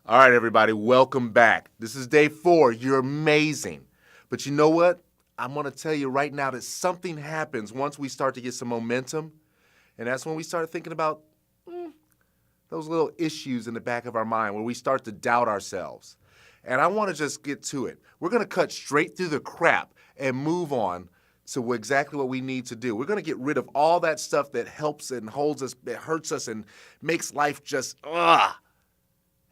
All right, everybody, welcome back. This is day 4. You're amazing. But you know what? I'm going to tell you right now that something happens once we start to get some momentum, and that's when we start thinking about those little issues in the back of our mind where we start to doubt ourselves. And I want to just get to it. We're going to cut straight through the crap and move on to exactly what we need to do. We're going to get rid of all that stuff that helps and holds us, that hurts us and makes life just,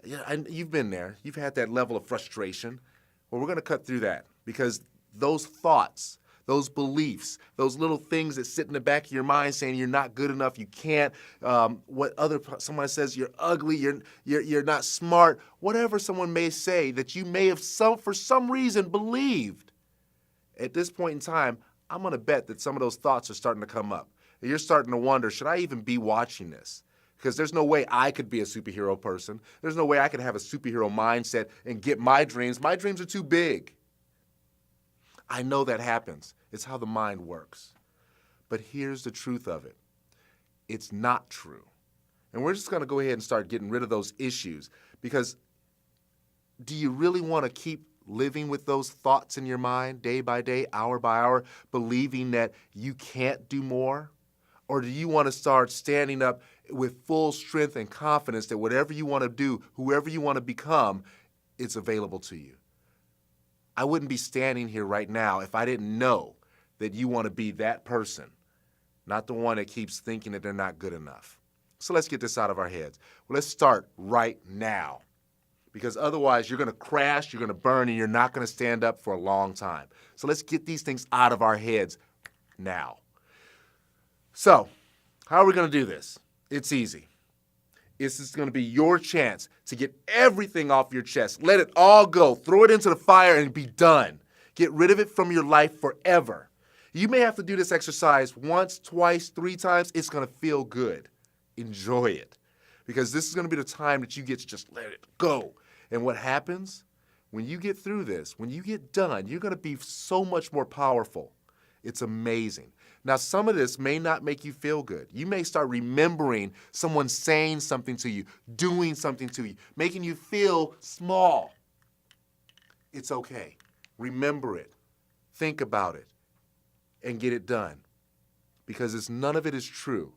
Yeah, and you've been there. You've had that level of frustration. Well, we're going to cut through that because those thoughts, those beliefs, those little things that sit in the back of your mind saying you're not good enough, you can't, someone says you're ugly, you're not smart, whatever someone may say that you may have for some reason believed. At this point in time, I'm going to bet that some of those thoughts are starting to come up. And you're starting to wonder, should I even be watching this? Because there's no way I could be a superhero person. There's no way I could have a superhero mindset and get my dreams. My dreams are too big. I know that happens. It's how the mind works. But here's the truth of it. It's not true. And we're just going to go ahead and start getting rid of those issues because do you really want to keep living with those thoughts in your mind day by day, hour by hour, believing that you can't do more? Or do you want to start standing up with full strength and confidence that whatever you want to do, whoever you want to become, it's available to you? I wouldn't be standing here right now if I didn't know that you want to be that person, not the one that keeps thinking that they're not good enough. So let's get this out of our heads. Well, let's start right now. Because otherwise you're going to crash, you're going to burn, and you're not going to stand up for a long time. So let's get these things out of our heads now. So, how are we going to do this? It's easy. It's just going to be your chance to get everything off your chest. Let it all go. Throw it into the fire and be done. Get rid of it from your life forever. You may have to do this exercise once, twice, 3 times. It's going to feel good. Enjoy it. Because this is going to be the time that you get to just let it go. And what happens? When you get through this, when you get done, you're going to be so much more powerful. It's amazing. Now, some of this may not make you feel good. You may start remembering someone saying something to you, doing something to you, making you feel small. It's okay. Remember it. Think about it. And get it done. Because none of it is true.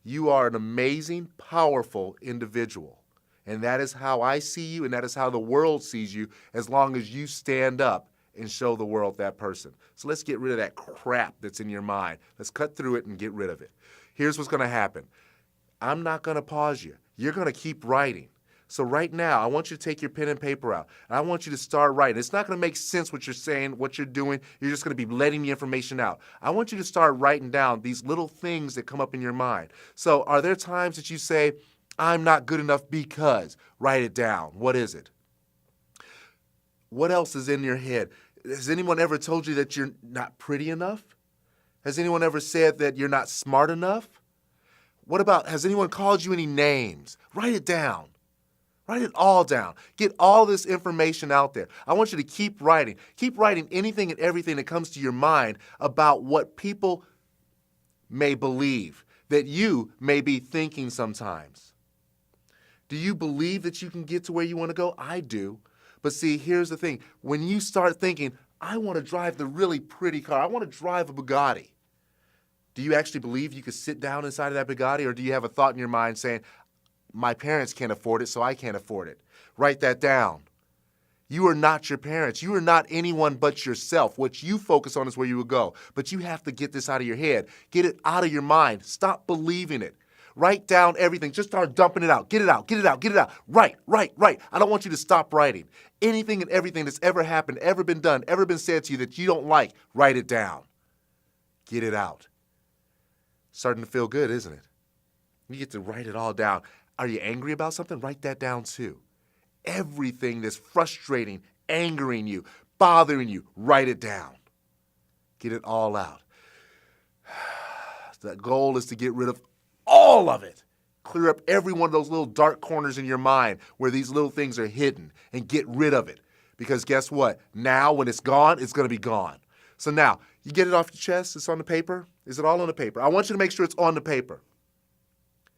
You are an amazing, powerful individual. And that is how I see you, and that is how the world sees you, as long as you stand up and show the world that person. So let's get rid of that crap that's in your mind. Let's cut through it and get rid of it. Here's what's going to happen. I'm not going to pause you. You're going to keep writing. So right now, I want you to take your pen and paper out, and I want you to start writing. It's not going to make sense what you're saying, what you're doing. You're just going to be letting the information out. I want you to start writing down these little things that come up in your mind. So are there times that you say, I'm not good enough because? Write it down. What is it? What else is in your head? Has anyone ever told you that you're not pretty enough? Has anyone ever said that you're not smart enough? What about, has anyone called you any names? Write it down. Write it all down. Get all this information out there. I want you to keep writing. Keep writing anything and everything that comes to your mind about what people may believe, that you may be thinking sometimes. Do you believe that you can get to where you want to go? I do. But see, here's the thing. When you start thinking, I want to drive the really pretty car, I want to drive a Bugatti, do you actually believe you could sit down inside of that Bugatti, or do you have a thought in your mind saying, my parents can't afford it, so I can't afford it? Write that down. You are not your parents. You are not anyone but yourself. What you focus on is where you will go. But you have to get this out of your head. Get it out of your mind. Stop believing it. Write down everything. Just start dumping it out. Get it out. Get it out. Get it out. Write. I don't want you to stop writing. Anything and everything that's ever happened, ever been done, ever been said to you that you don't like, write it down. Get it out. Starting to feel good, isn't it? You get to write it all down. Are you angry about something? Write that down too. Everything that's frustrating, angering you, bothering you, write it down. Get it all out. The goal is to get rid of all of it. Clear up every one of those little dark corners in your mind where these little things are hidden and get rid of it. Because guess what? Now when it's gone, it's going to be gone. So now, you get it off your chest, it's on the paper. Is it all on the paper? I want you to make sure it's on the paper.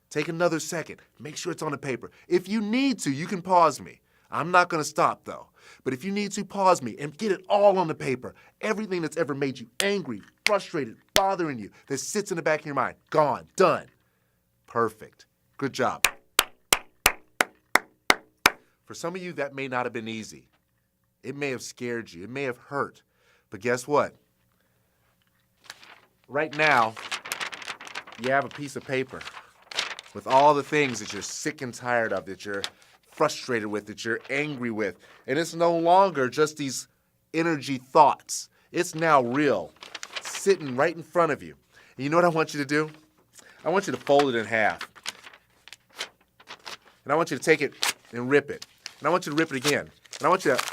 Take another second. Make sure it's on the paper. If you need to, you can pause me. I'm not going to stop, though. But if you need to, pause me and get it all on the paper. Everything that's ever made you angry, frustrated, bothering you, that sits in the back of your mind. Gone. Done. Perfect. Good job. For some of you, that may not have been easy. It may have scared you. It may have hurt. But guess what? Right now, you have a piece of paper with all the things that you're sick and tired of, that you're frustrated with, that you're angry with. And it's no longer just these energy thoughts. It's now real, sitting right in front of you. And you know what I want you to do? I want you to fold it in half. And I want you to take it and rip it. And I want you to rip it again. And I want you to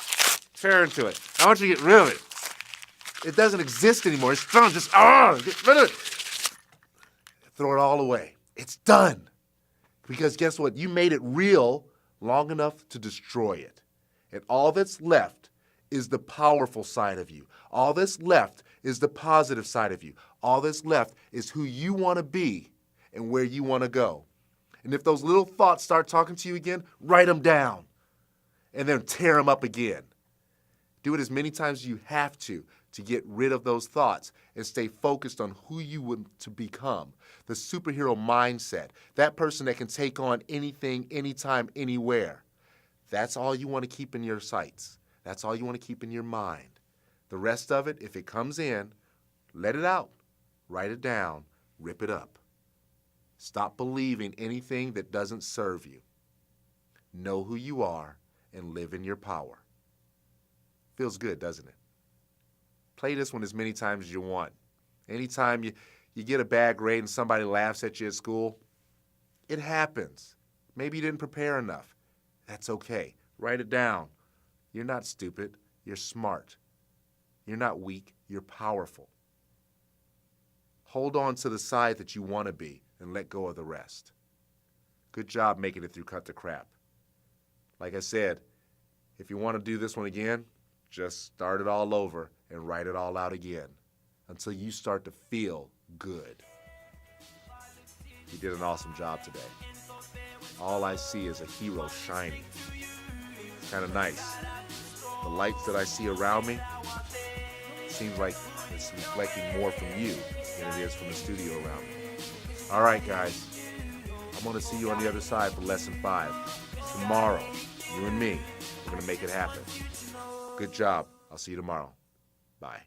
tear into it. I want you to get rid of it. It doesn't exist anymore. It's done. Just, get rid of it. Throw it all away. It's done. Because guess what? You made it real long enough to destroy it. And all that's left is the powerful side of you. All that's left is the positive side of you. All that's left is who you want to be and where you want to go. And if those little thoughts start talking to you again, write them down and then tear them up again. Do it as many times as you have to get rid of those thoughts and stay focused on who you want to become. The superhero mindset, that person that can take on anything, anytime, anywhere. That's all you want to keep in your sights. That's all you want to keep in your mind. The rest of it, if it comes in, let it out. Write it down. Rip it up. Stop believing anything that doesn't serve you. Know who you are and live in your power. Feels good, doesn't it? Play this one as many times as you want. Anytime you get a bad grade and somebody laughs at you at school, it happens. Maybe you didn't prepare enough. That's okay. Write it down. You're not stupid. You're smart. You're not weak. You're powerful. Hold on to the side that you want to be and let go of the rest. Good job making it through Cut the Crap. Like I said, if you want to do this one again, just start it all over and write it all out again until you start to feel good. You did an awesome job today. All I see is a hero shining. It's kind of nice. The lights that I see around me, seems like it's reflecting more from you than it is from the studio around me. All right, guys. I'm going to see you on the other side for Lesson 5. Tomorrow, you and me, we're going to make it happen. Good job. I'll see you tomorrow. Bye.